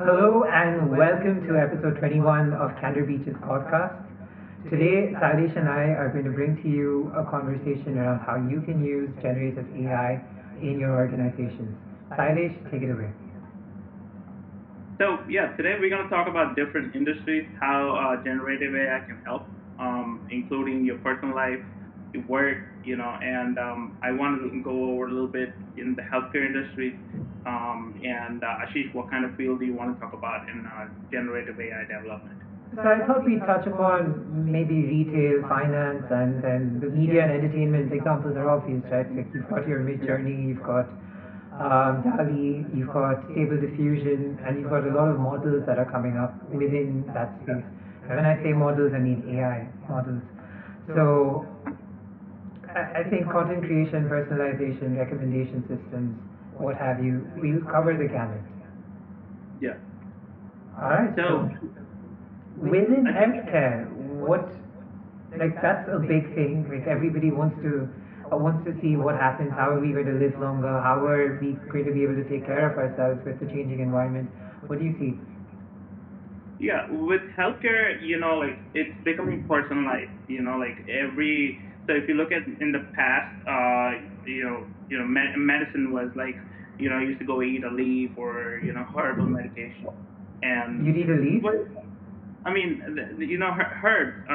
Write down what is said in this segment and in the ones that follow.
Hello and welcome to episode 21 of Candor Beach's podcast. Today, Sailesh and I are going to bring to you a conversation around how you can use generative AI in your organizations. Sailesh, take it away. Today we're going to talk about different industries, how generative AI can help, including your personal life, your work, and I wanted to go over a little bit in the healthcare industry. And Ashish, what kind of field do you want to talk about in generative AI development? So I thought we'd touch upon maybe retail, finance, and then the media and entertainment examples are obvious, right? Like you've got your Midjourney, you've got DALI, you've got Stable Diffusion, and you've got a lot of models that are coming up within that space. And when I say models, I mean AI models. So I think content creation, personalization, recommendation systems, what have you, we'll cover the gamut. Yeah. All right. So within healthcare, that's a big thing. Like everybody wants to see what happens. How are we going to live longer? How are we going to be able to take care of ourselves with the changing environment? What do you see? Yeah, with healthcare, like it's becoming personalized. So if you look at in the past, medicine was like, you used to go eat a leaf or herbal medication, and You need a leaf? I mean, herbs,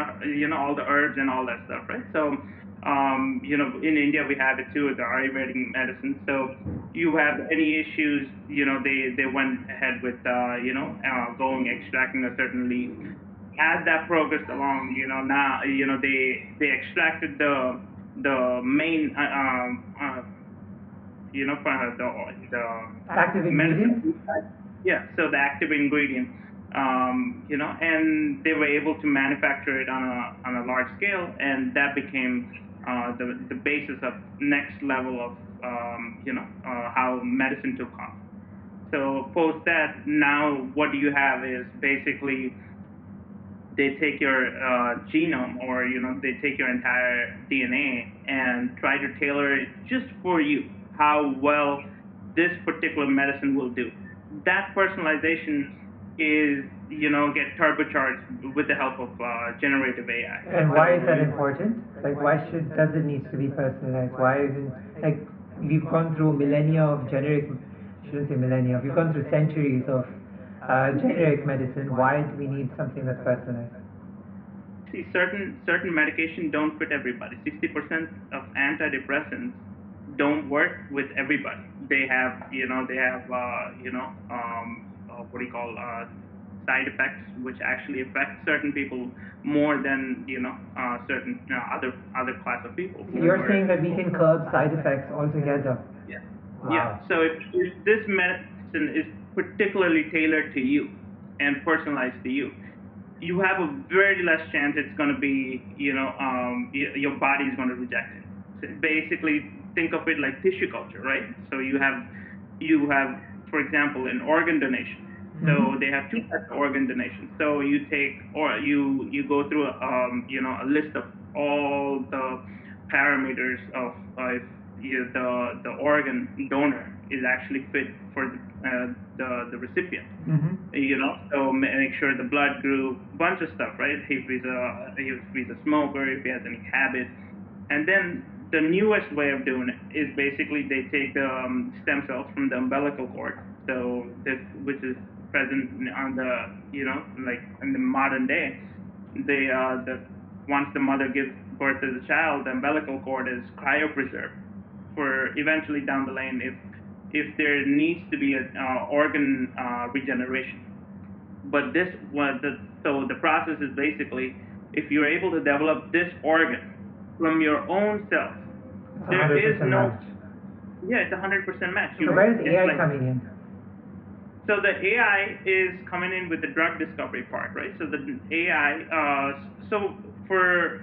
all the herbs and all that stuff, right? So, in India we have it too, the Ayurvedic medicine. So, you have any issues, they went ahead with, going extracting a certain leaf. As that progressed along, now, they extracted the main, the Active ingredient? medicine. Yeah, so the active ingredient, and they were able to manufacture it on a large scale, and that became the basis of next level of how medicine took off. So post that, now what you have is basically they take your genome, or they take your entire DNA and try to tailor it just for you, how well this particular medicine will do. That personalization is get turbocharged with the help of generative AI. And why is that important? Like, does it need to be personalized? Why isn't, like, we've gone through millennia of shouldn't say millennia, we've gone through centuries of generic medicine. Why do we need something that's personalized? See, certain medication don't fit everybody. 60% of antidepressants don't work with everybody. They have what do you call side effects, which actually affect certain people more than certain other class of people. So you're saying that we can curb side effects altogether? Yeah. Wow. Yeah. So if this medicine is particularly tailored to you and personalized to you, you have a very less chance it's going to be, your body is going to reject it. So basically, think of it like tissue culture, right? So you have, for example, an organ donation. So they have two types of organ donation. So you take, or you go through a list of all the parameters of if the organ donor is actually fit for the recipient. So make sure the blood group, bunch of stuff, right? If he's a smoker, if he has any habits, and then the newest way of doing it is basically they take the stem cells from the umbilical cord, so which is present on the like in the modern day. Once the mother gives birth to the child, the umbilical cord is cryopreserved for eventually down the lane if there needs to be an organ regeneration. But so the process is basically, if you're able to develop this organ from your own cells, there is no match. Yeah, it's 100% match. So where is AI coming in? So the AI is coming in with the drug discovery part, right? So the AI, so for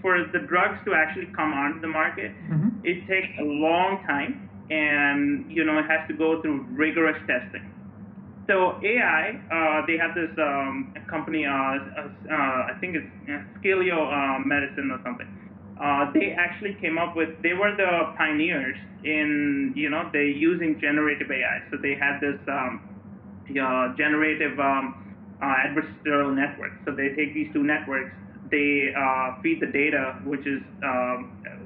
the drugs to actually come onto the market, it takes a long time, and it has to go through rigorous testing. So AI, they have this company, I think it's Scalio Medicine or something. They actually came up with, they were the pioneers in, they using generative AI. So they had this generative adversarial networks. So they take these two networks, they feed the data, which is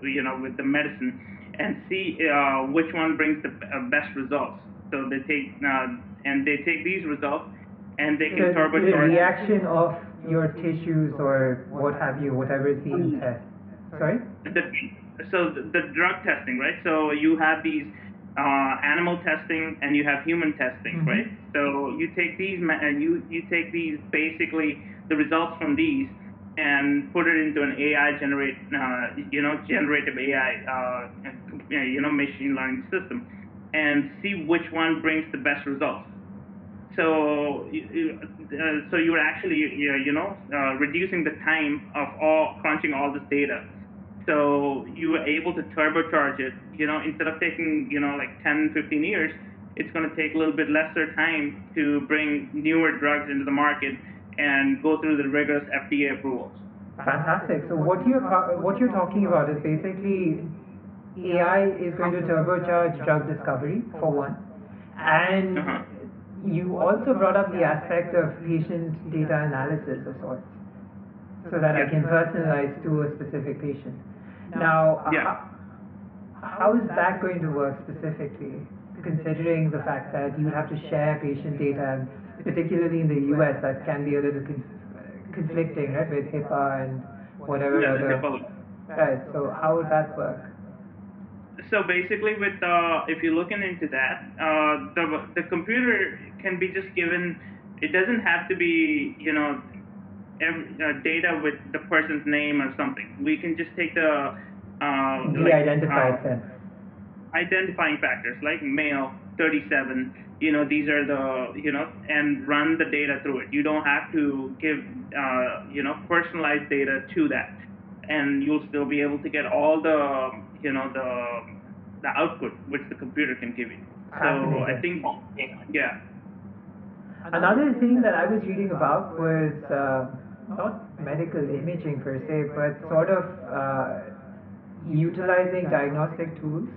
with the medicine, and see which one brings the best results. So they take these results and they can The turbocharge reaction of your tissues or what have you, whatever is being tested. Sorry? the the drug testing, right? So you have these animal testing and you have human testing, right? So you take these and you take these basically the results from these and put it into an AI generative AI machine learning system and see which one brings the best results. So so you're actually reducing the time of all crunching all this data. So you were able to turbocharge it. Instead of taking like 10, 15 years, it's going to take a little bit lesser time to bring newer drugs into the market and go through the rigorous FDA approvals. Fantastic. So what you're talking about is basically AI is going to turbocharge drug discovery for one, and you also brought up the aspect of patient data analysis of sorts, so that I can personalize to a specific patient. Now, how is that going to work specifically, considering the fact that you have to share patient data, and particularly in the US, that can be a little conflicting, right, with HIPAA and whatever other. Right. So how would that work? So basically, with if you're looking into that, the computer can be just given. It doesn't have to be data with the person's name or something. We can just take the identifying factors like male, 37. These are the and run the data through it. You don't have to give personalized data to that, and you'll still be able to get all the the output which the computer can give you. So I think Another thing that I was reading about was not medical imaging per se, but sort of utilizing diagnostic tools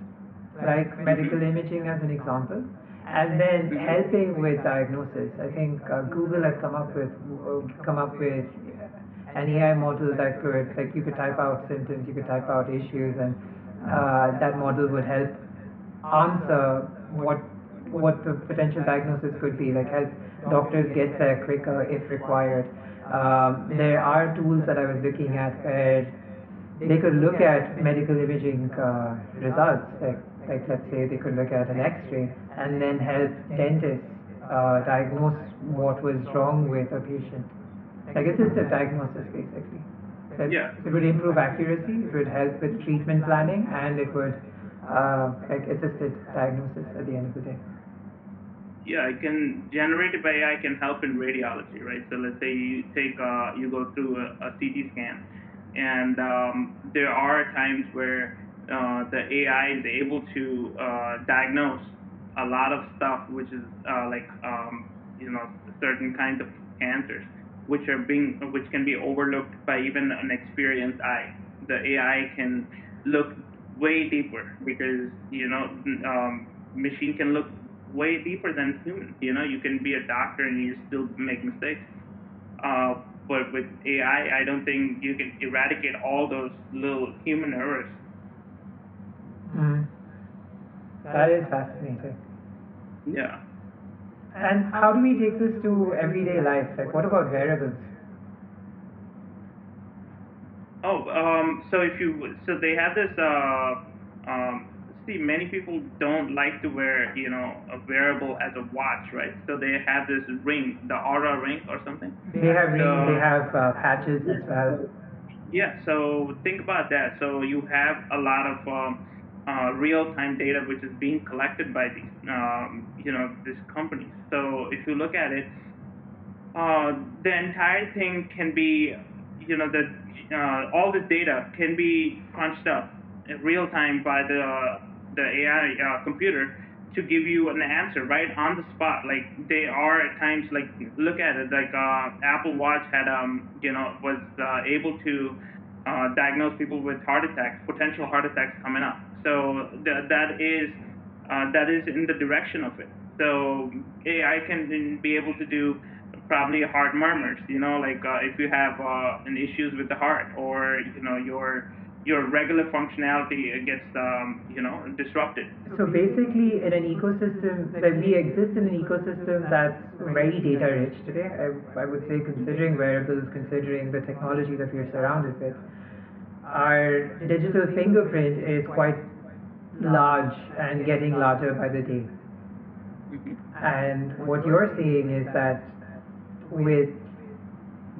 like medical imaging as an example, and then helping with diagnosis. I think Google has come up with an AI model that could, like, you could type out symptoms, you could type out issues, and that model would help answer what the potential diagnosis could be, like help doctors get there quicker if required. There are tools that I was looking at where they could look at medical imaging results, like let's say they could look at an X-ray and then help dentists diagnose what was wrong with a patient. Like assisted diagnosis, basically. It would improve accuracy, it would help with treatment planning, and it would like assisted diagnosis at the end of the day. Yeah, generative AI can help in radiology, right? So let's say you go through a CT scan, and there are times where the AI is able to diagnose a lot of stuff, which is certain kinds of cancers, which can be overlooked by even an experienced eye. The AI can look way deeper because machine can look way deeper than human. You can be a doctor and you still make mistakes. But with AI, I don't think you can eradicate all those little human errors. That is fascinating. Yeah. And how do we take this to everyday life? Like, what about wearables? So they have this. See, many people don't like to wear, a wearable as a watch, right? So they have this ring, the Aura ring or something. They have rings. They have patches as well. Yeah. So think about that. So you have a lot of real-time data which is being collected by these companies. So if you look at it, the entire thing can be, all this data can be crunched up in real time by the AI computer to give you an answer right on the spot. Like they are at times, like look at it, like Apple Watch had was able to diagnose people with potential heart attacks coming up. So that is in the direction of it. So AI can then be able to do probably heart murmurs, like if you have an issues with the heart, or your regular functionality gets disrupted. So basically, in an ecosystem, like we exist in an ecosystem that's very data rich today. I would say, considering wearables, considering the technology that we are surrounded with, our digital fingerprint is quite large and getting larger by the day. Hmm. And what you're saying is that with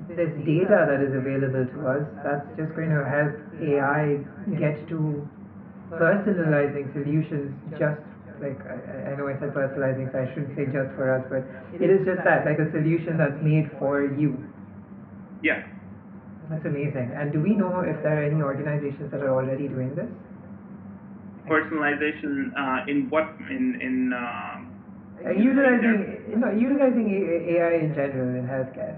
this data that is available to us, that's just going to help AI get to personalizing solutions, just like I know I said personalizing, so I shouldn't say just for us, but it is just that, like a solution that's made for you. Yeah. That's amazing. And do we know if there are any organizations that are already doing this? Personalization in what in gene therapy? Utilizing AI in general in healthcare.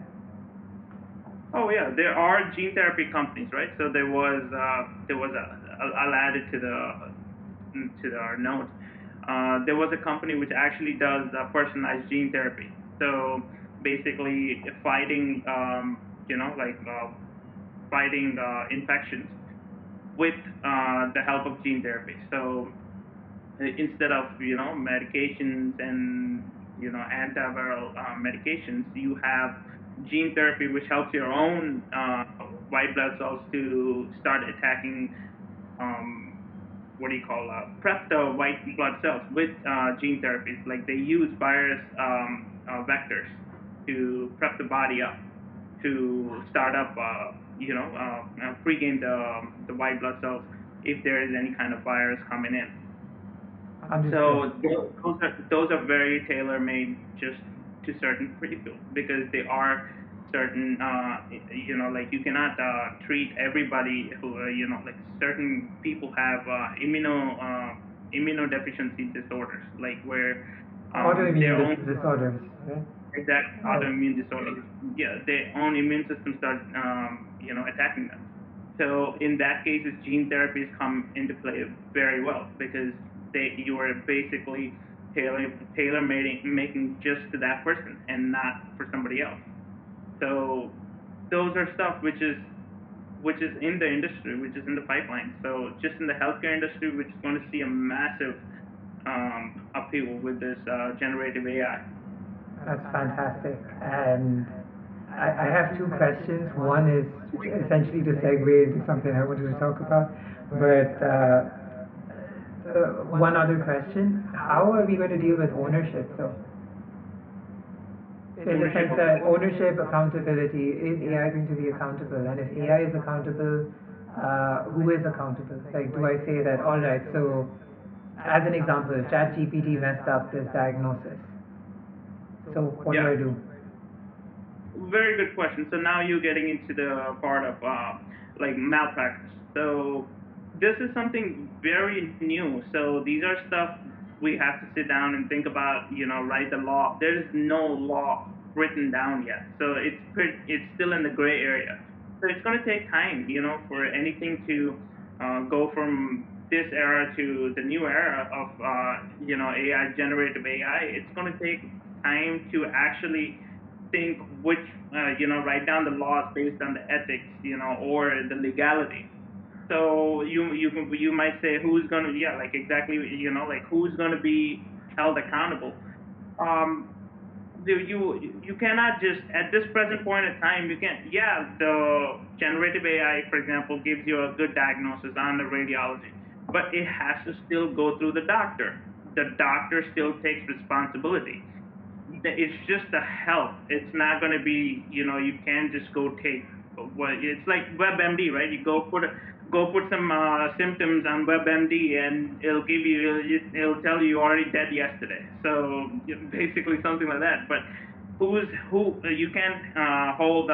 Oh yeah, there are gene therapy companies, right? So there was I'll add it to our note. There was a company which actually does personalized gene therapy. So basically, fighting fighting infections with the help of gene therapy. So instead of medications and antiviral medications, you have gene therapy, which helps your own white blood cells to start attacking, um, what do you call, prep the white blood cells with gene therapies. Like they use virus vectors to prep the body up to start up, pregame the white blood cells if there is any kind of virus coming in. Understood. So those are very tailor made just to certain people, because they are certain, like you cannot treat everybody who, like certain people have immunodeficiency disorders, like where their Autoimmune own disorders, right? exact Oh, autoimmune disorders, yeah, their own immune system starts attacking them. So in that cases, gene therapies come into play very well, because you are basically making just to that person and not for somebody else. So those are stuff which is in the industry, which is in the pipeline. So just in the healthcare industry, which is going to see a massive upheaval with this generative AI. that's fantastic. And I have two questions. One is essentially to segue into something I wanted to talk about. But one other question: how are we going to deal with ownership, though? In the Ownership sense of that what? ownership, accountability, is AI going to be accountable? And if AI is accountable, who is accountable? Like, do I say that, all right, so as an example, ChatGPT messed up this diagnosis. So what do Yeah. I do? Very good question. So now you're getting into the part of like malpractice. So this is something very new. So these are stuff we have to sit down and think about. Write the law. There is no law written down yet. So it's still in the gray area. So it's going to take time, for anything to go from this era to the new era of AI, generative AI. It's going to take time to actually think which write down the laws based on the ethics, or the legality. So you might say who's going to, yeah, like exactly, like who's going to be held accountable. um you cannot just at this present point in time, you can't, yeah, the generative AI, for example, gives you a good diagnosis on the radiology, but it has to still go through the doctor still takes responsibility. It's just a help. It's not going to be, you can't just go take what it's like WebMD, right? You go put some symptoms on WebMD, and it'll tell you you're already dead yesterday. So basically something like that. But you can't hold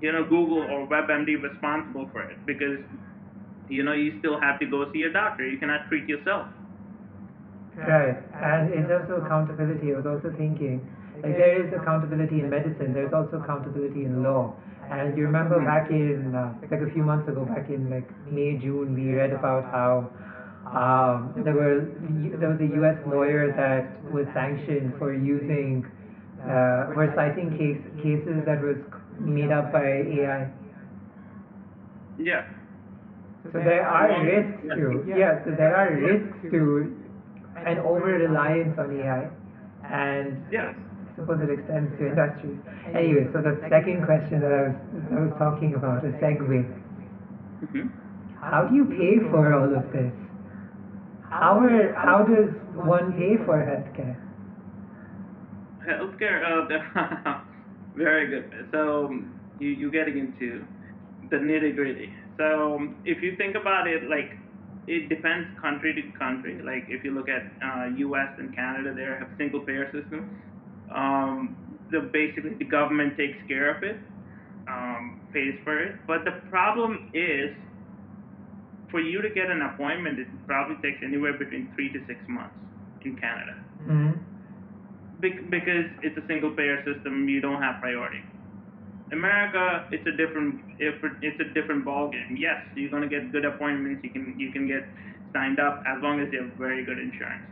Google or WebMD responsible for it, because you still have to go see a doctor. You cannot treat yourself. Right. And in terms of accountability, I was also thinking, like, there is accountability in medicine, there's also accountability in law. And you remember back in, like a few months ago, back in like May, June, we read about how There was a U.S. lawyer that was sanctioned for using for citing cases that was made up by AI. Yeah, So there as are long as risks to, yeah, so there are yeah, risks to an over reliance on AI, and yeah. I suppose it extends to industries. Anyway, so the second question that I was talking about, a segue. Hmm. How do you pay for all of this? How does one pay for healthcare? Healthcare, very good. So you getting into the nitty gritty. So if you think about it, like it depends country to country. Like if you look at U.S. and Canada, they have single payer system. Um, basically the government takes care of it, pays for it. But the problem is for you to get an appointment, it probably takes anywhere between 3 to 6 months in Canada Mm-hmm. because it's a single payer system. You don't have priority. America, it's a different it's a different ball game. Yes, you're gonna get good appointments. You can get signed up as long as you have very good insurance.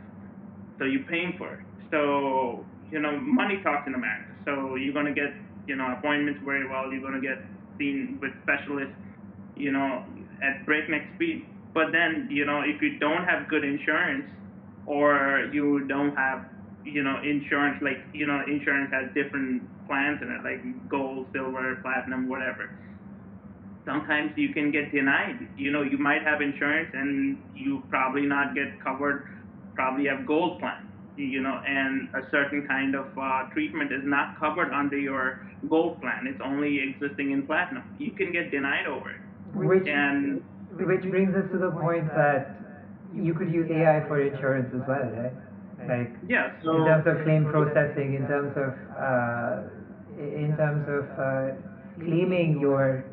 So you're paying for it. So money talks in America. So you're gonna get appointments very well. You're gonna get seen with specialists you know, at breakneck speed. But then, if you don't have good insurance or you don't have, insurance, like, insurance has different plans in it, like gold, silver, platinum, whatever. Sometimes you can get denied. You might have insurance and you probably not get covered, probably have gold plan, and a certain kind of treatment is not covered under your gold plan. It's only existing in platinum. You can get denied over it. Which And which brings us to the point that you could use AI for insurance as well, right? Like yeah, in so terms of claim processing, in terms of claiming your,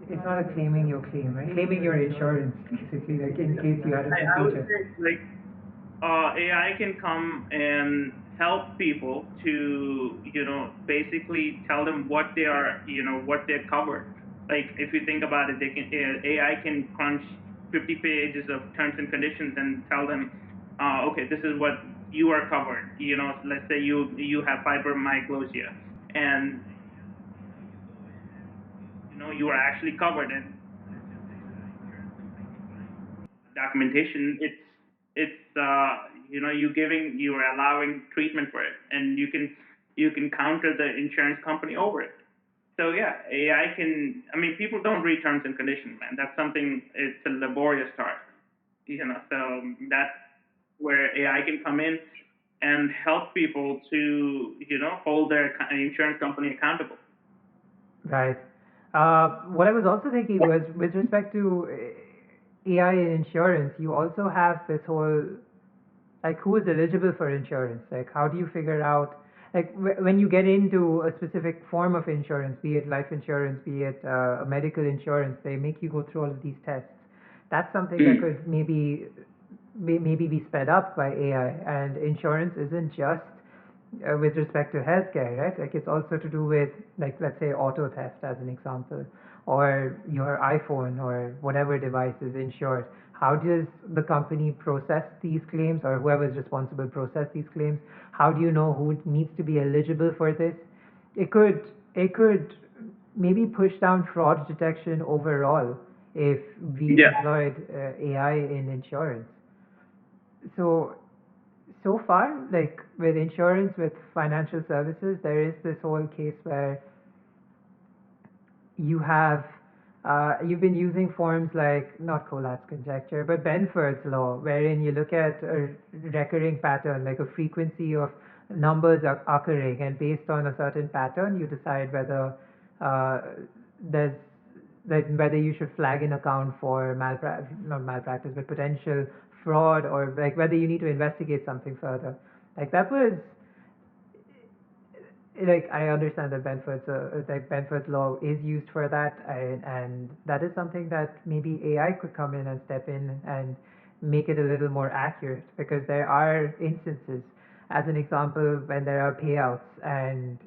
it's not a claiming your claim, right? Claiming your insurance, basically, like in case you had a I would procedure. say like AI can come and help people to, basically tell them what they are, what they're covered. Like if you think about it, AI can crunch 50 pages of terms and conditions and tell them, okay, this is what you are covered. Let's say you have fibromyalgia, and you go and you are actually covered, and let's just say the insurance company declines documentation. It's you're allowing treatment for it, and you can counter the insurance company over it. So yeah, AI can. I mean, people don't read terms and conditions, man. That's something. It's a laborious task. So that's where AI can come in and help people to hold their insurance company accountable. Right. What I was also thinking was with respect to AI in insurance, you also have this whole, like, who is eligible for insurance? Like, how do you figure out, like, when you get into a specific form of insurance, be it life insurance, be it a medical insurance, they make you go through all of these tests. That's something that could maybe be sped up by AI. And insurance isn't just with respect to healthcare, right? Like it's also to do with, like, let's say auto theft as an example, or your iPhone or whatever device is insured. How does the company process these claims, or whoever is responsible process these claims? How do you know who needs to be eligible for this? It could maybe push down fraud detection overall if we Yeah. employed AI in insurance. So far, like with insurance, with financial services, there is this whole case where you have you've been using forms like, not Collat's conjecture, but Benford's law, wherein you look at a recurring pattern, like a frequency of numbers occurring, and based on a certain pattern, you decide whether uh, there's whether you should flag an account for not malpractice, but potential fraud, or like whether you need to investigate something further. Like that was, like, I understand that Benford's law is used for that, and that is something that maybe AI could come in and step in and make it a little more accurate, because there are instances, as an example, when there are payouts, and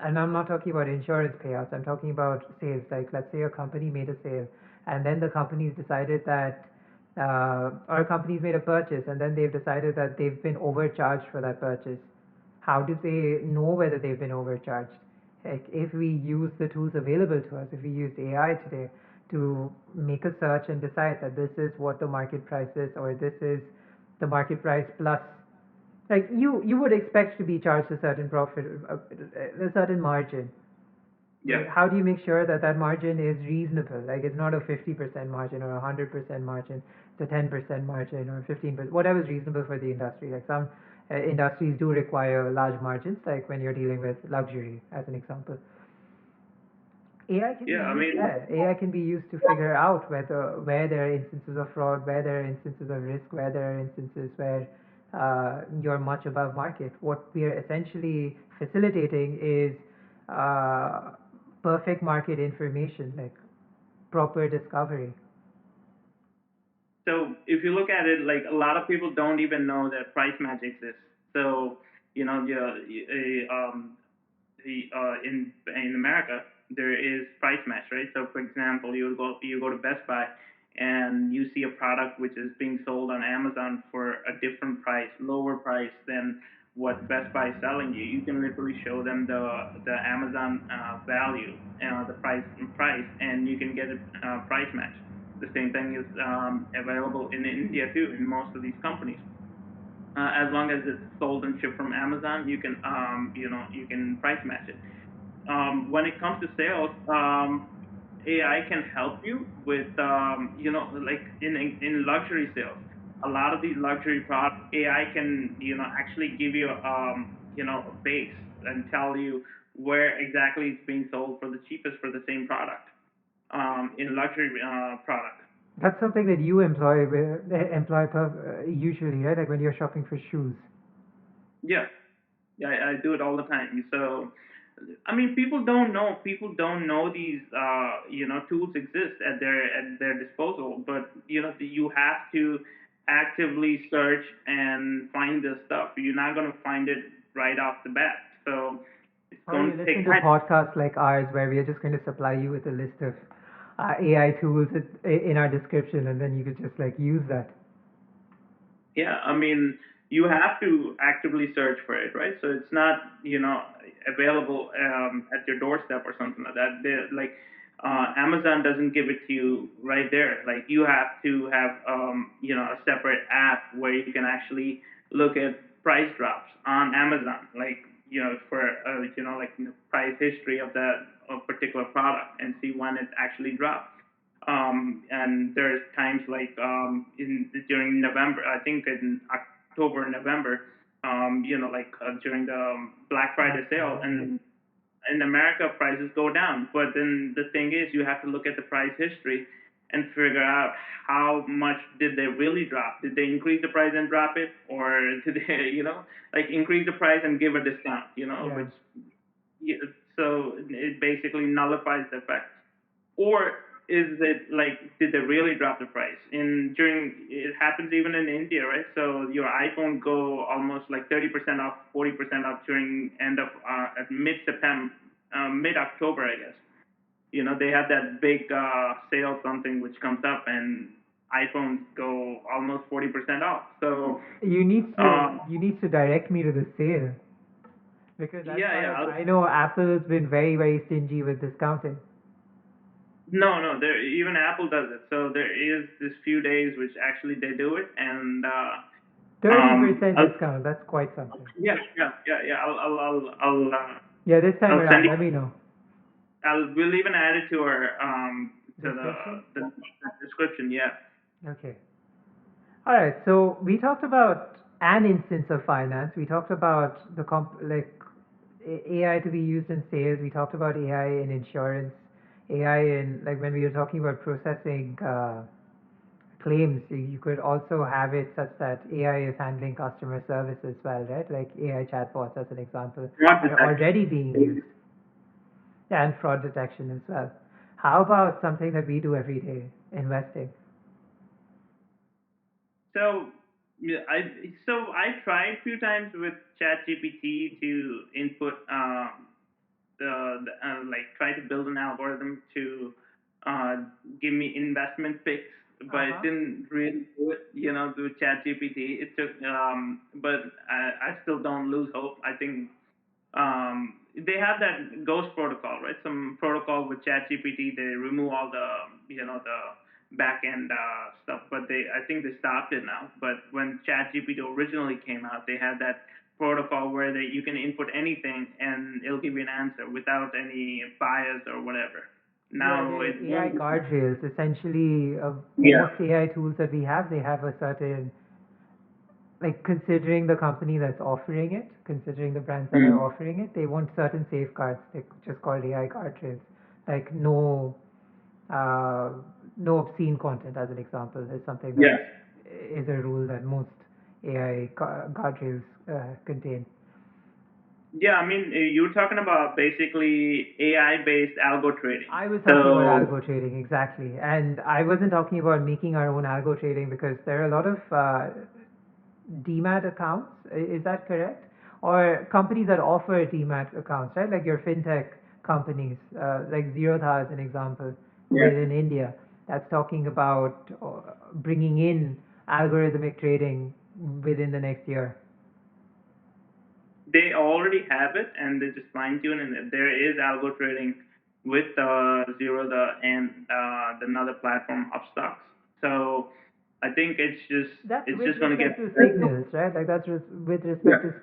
I'm not talking about insurance payouts. I'm talking about sales. Like, let's say a company made a sale, and then the companies decided that or companies made a purchase and then they've decided that they've been overcharged for that purchase. How do they know whether they've been overcharged? Like if we use the tools available to us, if we use AI today to make a search and decide that this is what the market price is, or this is the market price plus, like you would expect to be charged a certain profit, a certain margin. Yeah. Right? How do you make sure that that margin is reasonable? Like it's not a 50% margin or a 100% margin, the 10% margin or 15%, whatever is reasonable for the industry. Like some industries do require large margins, like when you're dealing with luxury, as an example. AI can be Yeah. I used mean, there. AI can be used to figure out where there are instances of fraud, where there are instances of risk, where there are instances where you're much above market. What we are essentially facilitating is uh, perfect market information, like proper discovery. so if you look at it, like a lot of people don't even know that price match exists. So in America there is price match, right? So for example, you go to Best Buy and you see a product which is being sold on Amazon for a different price, lower price than what Best Buy is selling you. You can literally show them the Amazon value, the price, and you can get a price match. The same thing is available in India too in most of these companies. As long as it's sold and shipped from Amazon, you can price match it. When it comes to sales, AI can help you with, like in luxury sales. A lot of these luxury products, AI can, actually give you, a base and tell you where exactly it's being sold for the cheapest for the same product, in luxury product. That's something that you employ usually, right? Like when you're shopping for shoes. Yeah, yeah, I do it all the time. So, I mean, people don't know these tools exist at their disposal, but you have to actively search and find this stuff. You're not gonna find it right off the bat, so it's Or going you to listen take to time. podcasts like ours where we are just going to supply you with a list of AI tools in our description, and then you could just like use that. Yeah, I mean, you have to actively search for it, right? So it's not, available at your doorstep or something like that. Like, Amazon doesn't give it to you right there. Like, you have to have, a separate app where you can actually look at price drops on Amazon, like, for, like price history of that of particular product and see when it actually dropped. And there's times like in during November, I think in October, November, like during the Black Black Friday sale, Friday, yeah. and in America prices go down. But then the thing is, you have to look at the price history and figure out how much did they really drop? Did they increase the price and drop it, or did they, like increase the price and give a discount? Yeah. Which yeah, so it basically nullifies the effect. Or is it like did they really drop the price? In during it happens even in India, right? So your iPhone go almost like 30% off, 40% off during end of at mid September, mid October, I guess. They have that big sale something which comes up and iPhones go almost 40% off. So You need to direct me to the sale because as yeah, far yeah. as I know, Apple's been very stingy with discounting. No, no. There even Apple does it. So there is this few days which actually they do it, and Thirty percent I'll, discount. That's quite something. yeah, yeah, yeah, yeah. Yeah, this time I'll send around, you. let me know. We'll even add it to our to Description. the description. Yeah. Okay. All right. So we talked about an instance of finance. We talked about AI to be used in sales. We talked about AI in insurance. AI in like when we were talking about processing claims, you could also have it such that AI is handling customer service as well, right? Like AI chatbots, as an example, Fraud are detection. already being used. Yeah, and fraud detection as well. How about something that we do every day, investing? So yeah, I tried a few times with ChatGPT to input like try to build an algorithm to uh, give me investment picks but Uh it huh. didn't really do it. Through ChatGPT, it took. But I still don't lose hope. I think they have that ghost protocol, right? Some protocol with ChatGPT. They remove all the back end stuff, but I think they stopped it now. But when ChatGPT originally came out, they had that protocol where you can input anything and it'll give you an answer without any bias or whatever. Yeah, Now the it AI won't. guardrails. Essentially, Yeah. most AI tools that we have, they have a certain, like, considering the company that's offering it, considering the brands that are Mm. offering it, they want certain safeguards. They're just called AI guardrails. Like uh, no obscene content, as an example, is something that Yeah. is a rule that most AI guardrails contain. Yeah, I mean, you're talking about basically AI-based algo trading. I was talking about So, algo trading, exactly. And I wasn't talking about making our own algo trading because there are a lot of demat accounts. Is that correct? Or companies that offer demat accounts, right? Like your fintech companies, like Zerodha as an example, yeah, within India, that's talking about bringing in algorithmic trading within the next year. they already have it, and they just fine-tune it. There is algo trading with Zero the and another platform, Upstocks. So, I think That's it's with just going to get respect to better. signals, right? Like that's with Yeah. respect to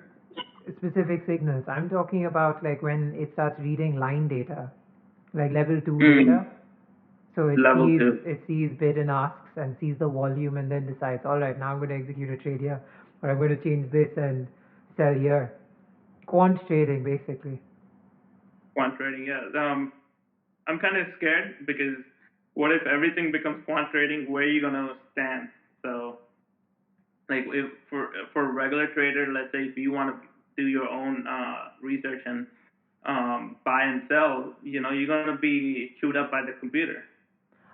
specific signals. I'm talking about like when it starts reading line data, like level two Mm. data. So it Level sees two. it sees bid and asks and sees the volume and then decides, all right, now I'm going to execute a trade here, or I'm going to change this and sell here. Quant trading, basically. Quant trading. Yeah. I'm kind of scared because what if everything becomes quant trading? Where are you gonna stand? So, like, if for a regular trader, let's say if you want to do your own research and buy and sell, you're gonna be chewed up by the computer.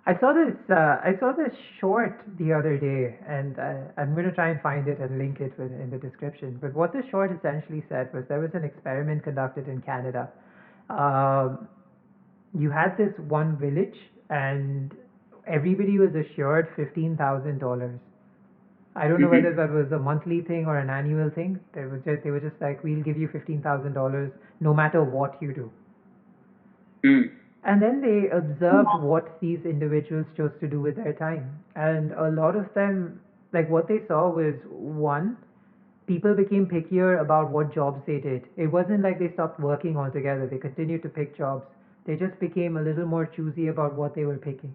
I saw this. I saw this short the other day, and I'm going to try and find it and link it in the description. But what the short essentially said was there was an experiment conducted in Canada. Um, you had this one village, and everybody was assured $15,000. I don't know Hmm. whether that was a monthly thing or an annual thing. They were just like, we'll give you $15,000 no matter what you do. Mm. And then they observed what these individuals chose to do with their time. And a lot of them, like what they saw was one, people became pickier about what jobs they did. It wasn't like they stopped working altogether, they continued to pick jobs. They just became a little more choosy about what they were picking.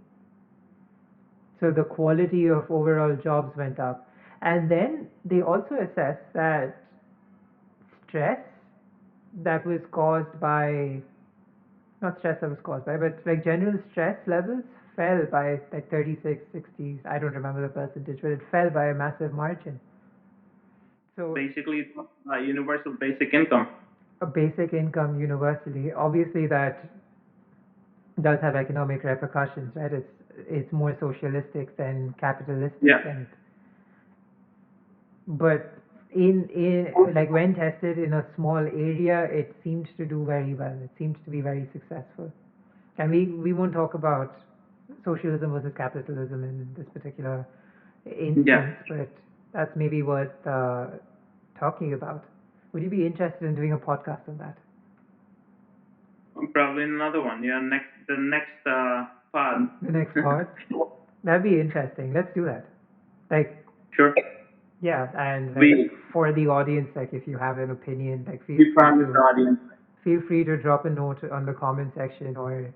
So the quality of overall jobs went up. And then they also assessed that stress that was caused by, not stress that was caused by, but like general stress levels fell by like 36, 60s. I don't remember the percentage, but it fell by a massive margin. So Basically, it's universal basic income. a basic income universally, obviously that does have economic repercussions, right? It's more socialistic than Yeah. capitalistic, and but in like when tested in a small area, it seemed to do very well. It seemed to be very successful. And we won't talk about socialism versus capitalism in this particular Yeah. instance, but that's maybe worth talking about. Would you be interested in doing a podcast on that? Probably another one. Yeah. The next pod. The next pod? That'd be interesting. Let's do that. Like, Sure. yeah, and like We for the audience, like if you have an opinion, like we promise the audience. feel free to drop a note on the comment section or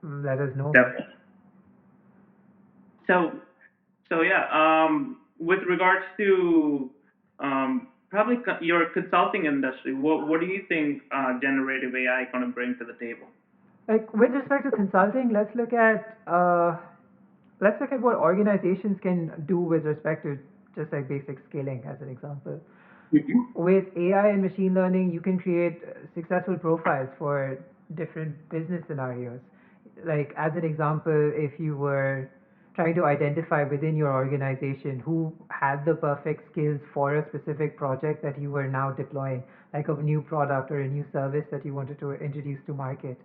let us know. Definitely. So yeah. With regards to probably your consulting industry, what do you think generative AI going to bring to the table? Like with respect to consulting, let's look at what organizations can do with respect to just like basic scaling as an example. Hmm. With AI and machine learning, you can create successful profiles for different business scenarios. Like as an example, if you were trying to identify within your organization who had the perfect skills for a specific project that you were now deploying, like a new product or a new service that you wanted to introduce to market,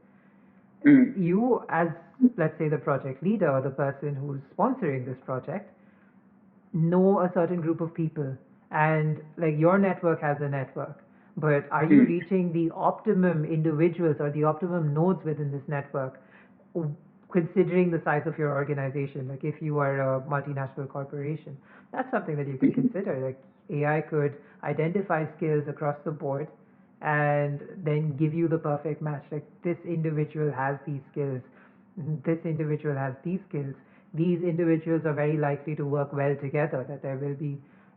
Mm. You, as let's say the project leader or the person who's sponsoring this project, know a certain group of people, and like your network has a network, but are you Mm. reaching the optimum individuals or the optimum nodes within this network, considering the size of your organization? Like if you are a multinational corporation, that's something that you could consider. Like AI could identify skills across the board and then give you the perfect match. Like this individual has these skills, this individual has these skills, these individuals are very likely to work well together, that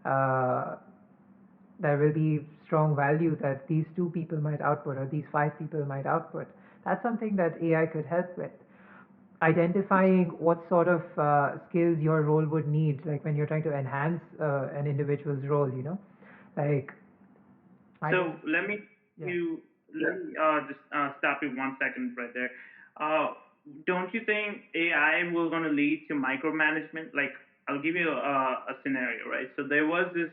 uh, there will be strong value that these two people might output or these five people might output. That's something that AI could help with. Identifying what sort of skills your role would need, like when you're trying to enhance an individual's role, like So ident- yeah. let me just stop you 1 second right there. Uh, don't you think AI will gonna lead to micromanagement? Like, I'll give you a scenario, right? So there was this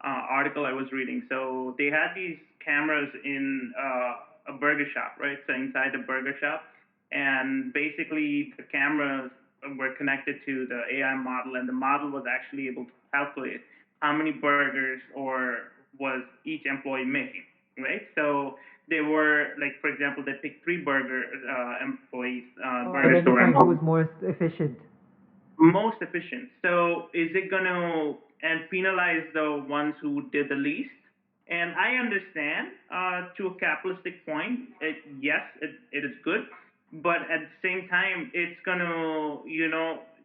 article I was reading. So they had these cameras in a burger shop, right? So inside the burger shop, and basically the cameras were connected to the AI model, and the model was actually able to calculate how many burgers or was each employee making, right? So they were like, for example, they picked three Oh, burger store identifying who's employees most efficient. most efficient. So is it going to and penalize the ones who did the least? And I understand to a capitalistic point, yes, it is good, but at the same time, it's going to,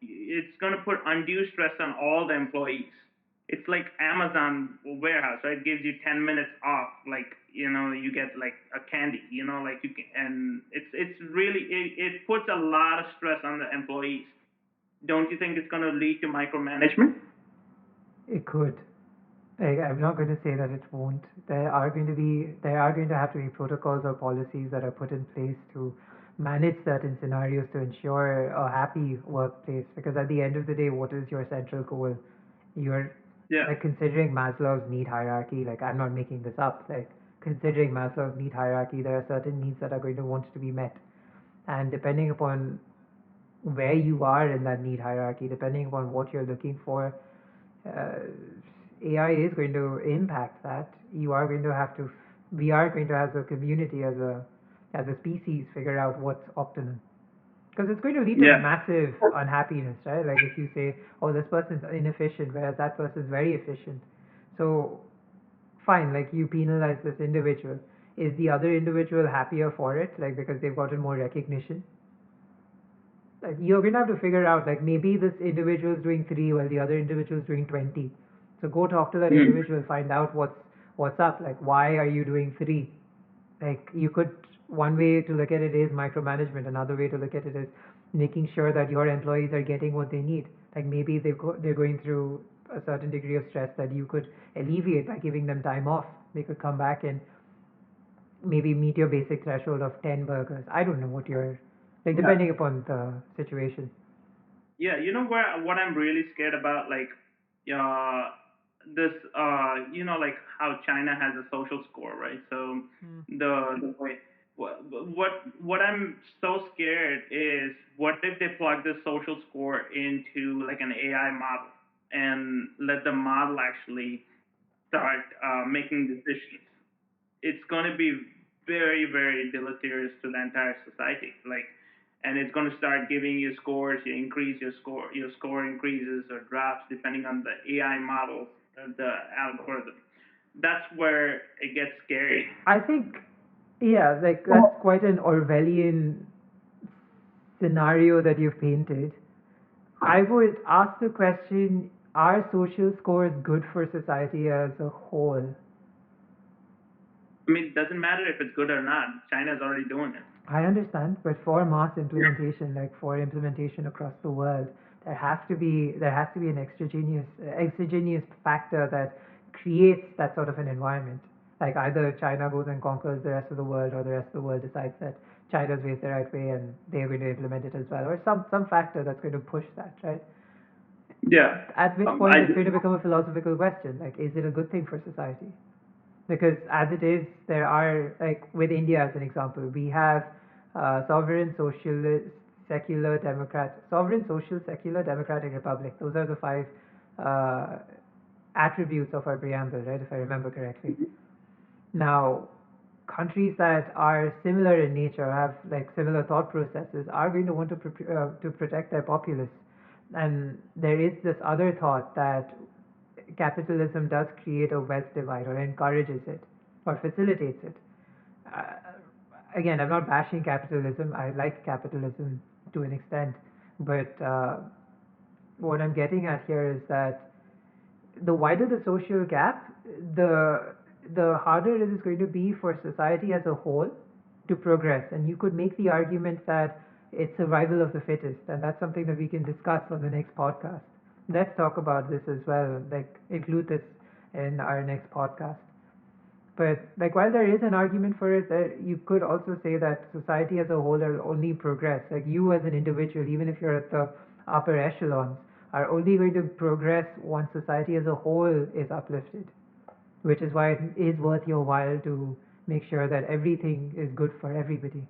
it's going to put undue stress on all the employees. It's like Amazon warehouse, right? It gives you 10 minutes off, like, you get like a candy, like you can, and it's really, it puts a lot of stress on the employees. Don't you think it's going to lead to micromanagement? It could. I'm not going to say that it won't. There are going to have to be protocols or policies that are put in place to manage certain scenarios to ensure a happy workplace. Because at the end of the day, what is your central goal? You're Yeah, like considering Maslow's need hierarchy. Like I'm not making this up. Like considering Maslow's need hierarchy, there are certain needs that are going to want to be met, and depending upon where you are in that need hierarchy, depending upon what you're looking for, uh, AI is going to impact that. You are going to have to, we are going to, as a community, as a species, figure out what's optimum. Because it's going to lead to yeah, massive unhappiness, right? Like if you say, oh, this person's inefficient, whereas that person's very efficient. So, fine, like you penalize this individual. Is the other individual happier for it? Like because they've gotten more recognition? Like you're gonna have to figure out like maybe this individual is doing 3 while the other individual is doing 20. So go talk to that mm, individual, find out what's up. Like why are you doing 3? Like you could, one way to look at it is micromanagement. Another way to look at it is making sure that your employees are getting what they need. Like maybe they're going through a certain degree of stress that you could alleviate by giving them time off. They could come back and maybe meet your basic threshold of 10 burgers. I don't know what your, like yeah, depending upon the situation. yeah. You know where what I'm really scared about, like, uh, this, like how China has a social score, right? So Mm. the way, what I'm so scared is, what if they plug this social score into like an AI model and let the model actually start making decisions? It's going to be very, very deleterious to the entire society. Like, and it's going to start giving you scores. You increase your score increases or drops depending on the AI models, the algorithm. That's where it gets scary. I think, yeah, like that's quite an Orwellian scenario that you've painted. I would ask the question, are social scores good for society as a whole? I mean, it doesn't matter if it's good or not. China's already doing it. I understand, but for mass implementation, like for implementation across the world, there has to be an exogenous factor that creates that sort of an environment. Like either China goes and conquers the rest of the world, or the rest of the world decides that China's way is the right way and they're going to implement it as well, or some factor that's going to push that, right? Yeah. At which I point it's going to become a philosophical question, like is it a good thing for society? Because as it is, there are, like with India as an example, we have sovereign, socialist, sovereign, social, secular, democratic republic. Those are the five uh, attributes of our preamble, right? If I remember correctly. Now, countries that are similar in nature, have like similar thought processes, are going to want to protect their populace. And there is this other thought that capitalism does create a wealth divide or encourages it or facilitates it. Uh, Again, I'm not bashing capitalism. I like capitalism to an extent, but what I'm getting at here is that the wider the social gap, the the harder it is going to be for society as a whole to progress. And you could make the argument that it's survival of the fittest, and that's something that we can discuss on the next podcast. Let's talk about this as well, like include this in our next podcast. But like while there is an argument for it, there you could also say that society as a whole will only progress. Like you as an individual, even if you're at the upper echelons, are only going to progress once society as a whole is uplifted. Which is why it is worth your while to make sure that everything is good for everybody.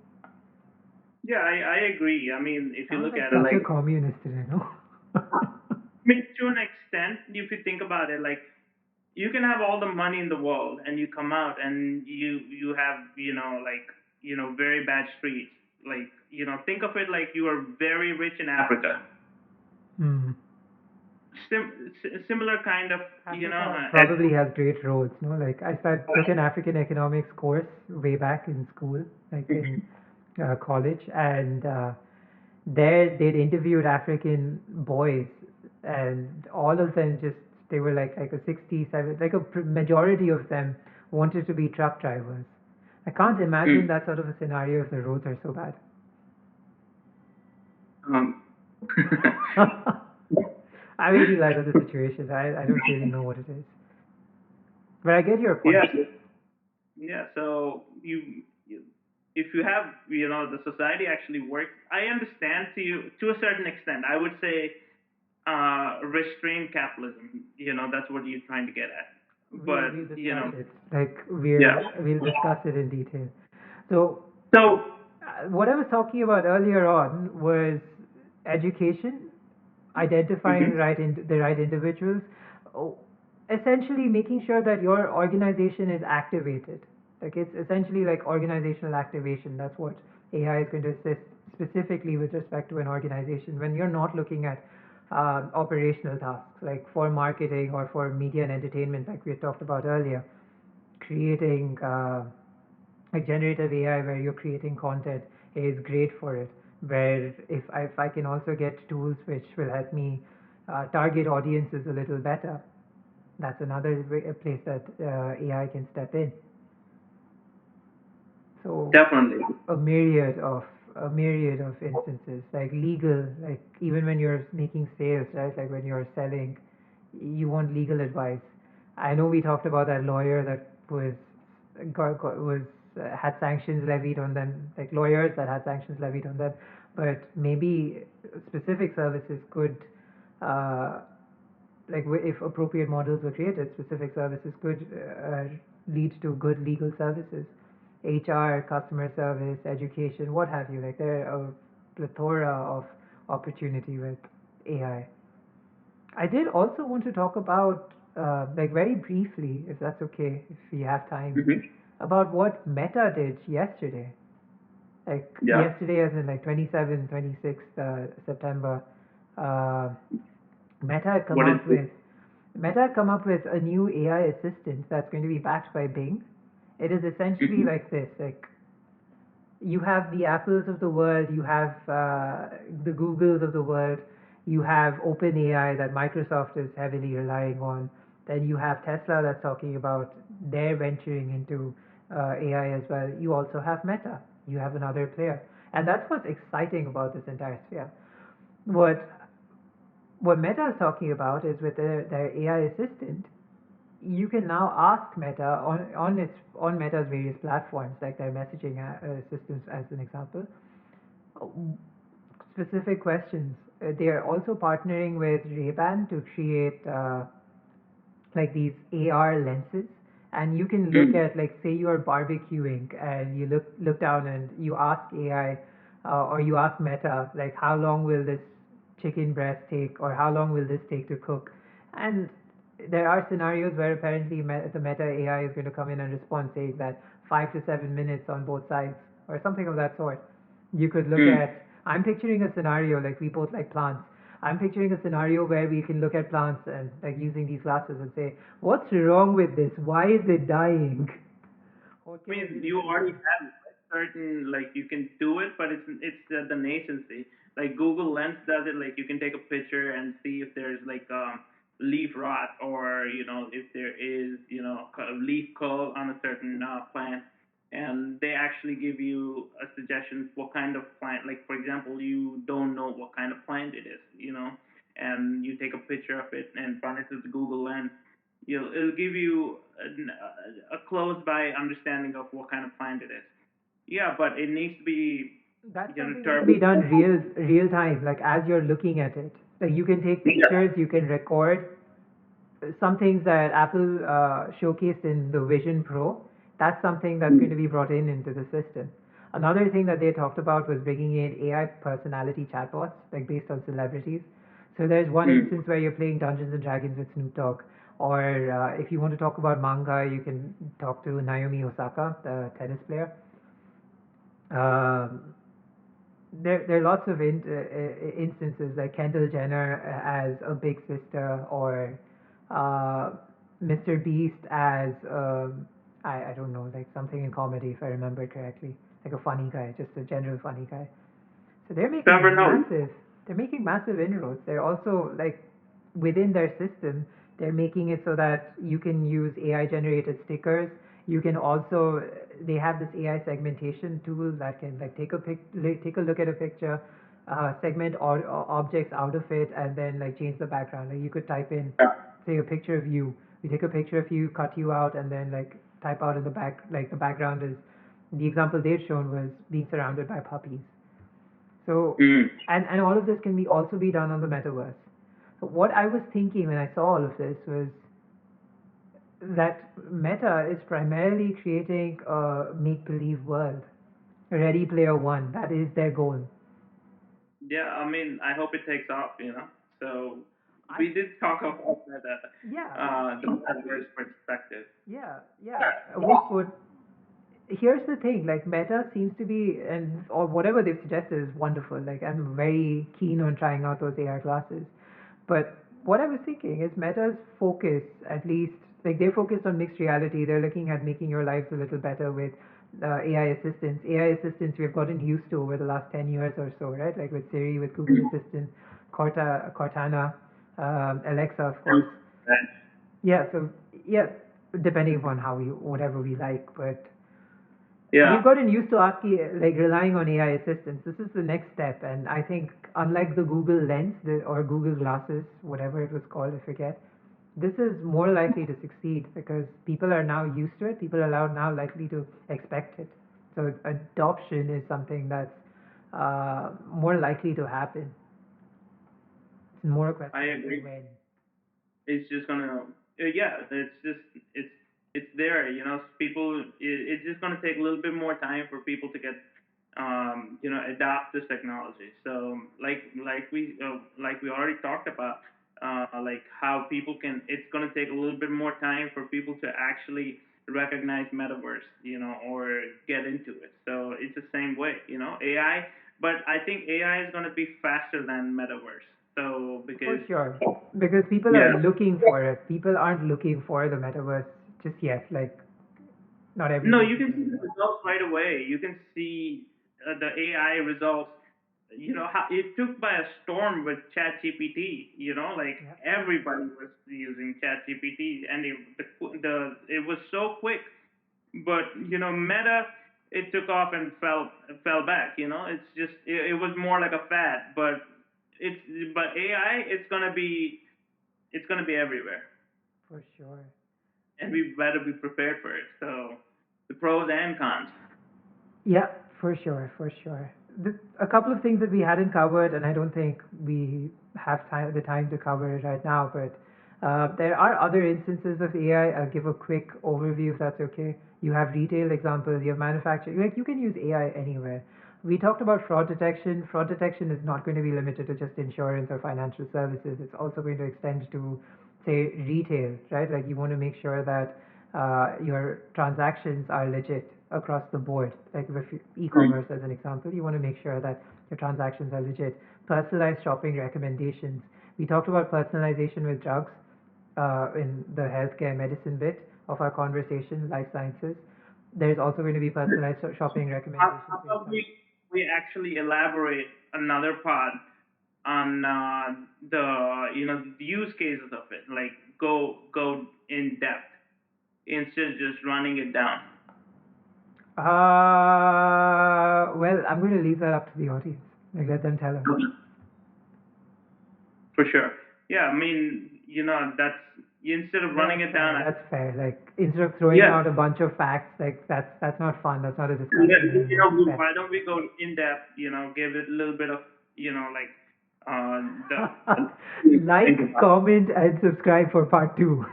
Yeah, I agree. I mean, if you Sound look like at it, such a like, communist today, no? I mean, to an extent, if you think about it, like, you can have all the money in the world and you come out and you have, like, very bad streets. Like, think of it like you are very rich in Africa. Hmm. Similar kind of, Africa probably has great roads, no? Like took an African economics course way back in school, like in college, and there they'd interviewed African boys, and all of them just they were like a 67, like a majority of them wanted to be truck drivers. I can't imagine Mm. that sort of a scenario if the roads are so bad. um, I'm making light of the situation. I don't really know what it is, but I get your yeah, point. yeah. So if you have, the society actually works, I understand to a certain extent. I would say restrained capitalism. That's what you're trying to get at. We'll But we'll discuss it. Like yeah. we'll discuss it in detail. So So. what I was talking about earlier on was education, identifying Mhm. the right individuals, oh, essentially making sure that your organization is activated. Like it's essentially like organizational activation. That's what AI is going to assist specifically with respect to an organization. When you're not looking at operational tasks like for marketing or for media and entertainment, like we had talked about earlier, creating like generative AI where you're creating content is great for it. Where if I can also get tools which will help me target audiences a little better, that's another a place that AI can step in. So Definitely. a myriad of instances like legal, like even when you're making sales, right? Like when you're selling, you want legal advice. I know we talked about that lawyer that was was had sanctions levied on them, like lawyers that had sanctions levied on them, but maybe specific services could uh, like if appropriate models were created, specific services could lead to good legal services, HR, customer service, education, what have you. Like there are a plethora of opportunity with AI. I did also want to talk about, like very briefly, if that's okay, if we have time, Hmm. about what Meta did yesterday. Like Yeah. yesterday, as in like 27th, 26th September, uh, Meta had come What is out this? with Meta had come up with a new AI assistant that's going to be backed by Bing. It is essentially Hmm. like this: like you have the Apples of the world, you have the Googles of the world, you have OpenAI that Microsoft is heavily relying on. Then you have Tesla that's talking about their venturing into AI as well. You also have Meta. You have another player, and that's what's exciting about this entire sphere. What what Meta is talking about is with their AI assistant, you can now ask Meta on Meta's various platforms, like their messaging systems, as an example, uh, specific questions. They are also partnering with Ray-Ban to create like these AR lenses, and you can look Mm. at, like, say you're barbecuing and you look down and you ask AI, or you ask Meta, like, how long will this chicken breast take, or how long will this take to cook? And there are scenarios where apparently the Meta AI is going to come in and respond saying that 5 to 7 minutes on both sides, or something of that sort. You could look Mm. at, I'm picturing a scenario, like, we both like plants. I'm picturing a scenario where we can look at plants and, like, using these glasses and say, what's wrong with this? Why is it dying? What I can I mean, really you do already here? have like certain like you can do it, but it's the nascency. Like Google Lens does it. Like you can take a picture and see if there's like leaf rot or if there is leaf curl on a certain plant, and they actually give you a suggestion what kind of plant. Like for example, you don't know what kind of plant it is, and you take a picture of it and run it through the Google Lens. It'll give you a close by understanding of what kind of plant it is. Yeah, but it needs to be That's something that can turbo. be done real time, like as you're looking at it. Like you can take Yeah. pictures, you can record. Some things that Apple showcased in the Vision Pro, that's something that's going to be brought into the system. Another thing that they talked about was bringing in AI personality chatbots, like based on celebrities. So there's one Mm. instance where you're playing Dungeons and Dragons with Snoop Dogg, or if you want to talk about manga, you can talk to Naomi Osaka, the tennis player. Um, there are lots of instances like Kendall Jenner as a big sister, or uh, Mr. Beast as I don't know, like something in comedy if I remember correctly, like a funny guy, just a general funny guy. So Trevor knows. they're making massive inroads. They're also, like, within their system, they're making it so that you can use AI generated stickers. You can also, they have this AI segmentation tool that can, like, take a look at a picture, segment objects out of it, and then, like, change the background. Like you could type in, Yeah. say, a picture of you. We take a picture of you, cut you out, and then, like, type out in the back, like, the background is, the example they'd shown was being surrounded by puppies. So, Mm. and all of this can be also be done on the metaverse. So what I was thinking when I saw all of this was that Meta is primarily creating a make-believe world. Ready Player One, that is their goal. Yeah, I mean, I hope it takes off. So I we did talk about that, Yeah, the metaverse perspective. yeah. What here's the thing, like Meta seems to be, and or whatever they've suggested is wonderful. Like I'm very keen on trying out those AR glasses. But what I was thinking is Meta's focus, at least, like they're focused on mixed reality. They're looking at making your lives a little better with AI assistants. AI assistants we've gotten used to over the last 10 years or so, right? Like with Siri, with Google Assistant, Cortana, Alexa, of course. Yeah, so, yeah, depending upon how we, whatever we like, but Yeah, we've gotten used to asking, like, relying on AI assistants. This is the next step, and I think unlike the Google Lens or Google Glasses, whatever it was called, I forget, this is more likely to succeed because people are now used to it. People are now likely to expect it. So adoption is something that's more likely to happen. It's more a I question of agree. when. It's just gonna, yeah, it's there. People. It's just gonna take a little bit more time for people to get adopt this technology. So like we already talked about, like how people can. It's gonna take a little bit more time for people to actually recognize metaverse, or get into it. So it's the same way, AI. But I think AI is gonna be faster than metaverse. So For because sure. Because people are yeah. looking for it. People aren't looking for the metaverse just yet. Like, not No, everybody you can people see are the there. results right away. You can see the AI results. How it took by a storm with ChatGPT. Like Yeah, everybody was using ChatGPT, and it was so quick. But Meta, it took off and fell back. It's just it was more like a fad. It's but AI, it's gonna be everywhere, for sure. and we better be prepared for it. So the pros and cons. Yeah, for sure, for sure. A couple of things that we hadn't covered, and I don't think we have the time to cover it right now, but There are other instances of AI. I'll give a quick overview if that's okay. You have retail examples, you have manufacturing. Like you can use AI anywhere. We talked about fraud detection. Fraud detection is not going to be limited to just insurance or financial services. It's also going to extend to, say, retail, right? Like you want to make sure that your transactions are legit across the board. Like with Mm. e-commerce as an example, you want to make sure that your transactions are legit. Personalized shopping recommendations. We talked about personalization with drugs in the healthcare medicine bit of our conversation, life sciences. There's also going to be personalized shopping recommendations How based about on. we actually elaborate another part on the use cases of it, like go in depth instead of just running it down. Well, I'm going to leave that up to the audience. Like, let them tell us. Okay. For sure. Yeah, I mean, that's instead of running That's it down. fair. That's fair. Like, instead of throwing Yeah, out a bunch of facts, like that's not fun. That's not a and discussion anymore. Fair. why don't we go in depth? Give it a little bit of like the think Like, about. comment, and subscribe for part two.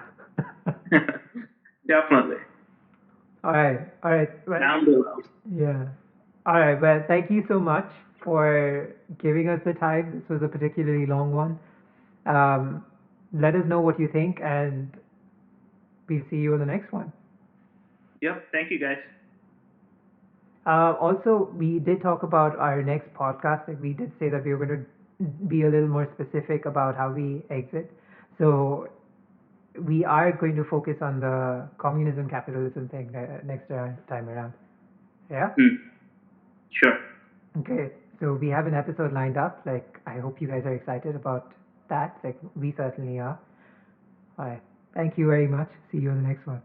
Definitely All right. All right. Well, down below. yeah. All right. Well, thank you so much for giving us the time. This was a particularly long one. Um, let us know what you think, and we'll see you on the next one. Yep. Thank you, guys. Also, we did talk about our next podcast. Like we did say that we were going to be a little more specific about how we exit. So we are going to focus on the communism capitalism thing next time around. Yeah. Hmm. Sure. Okay. So we have an episode lined up. Like I hope you guys are excited about that. Like we certainly are. All right. Thank you very much. See you in the next one.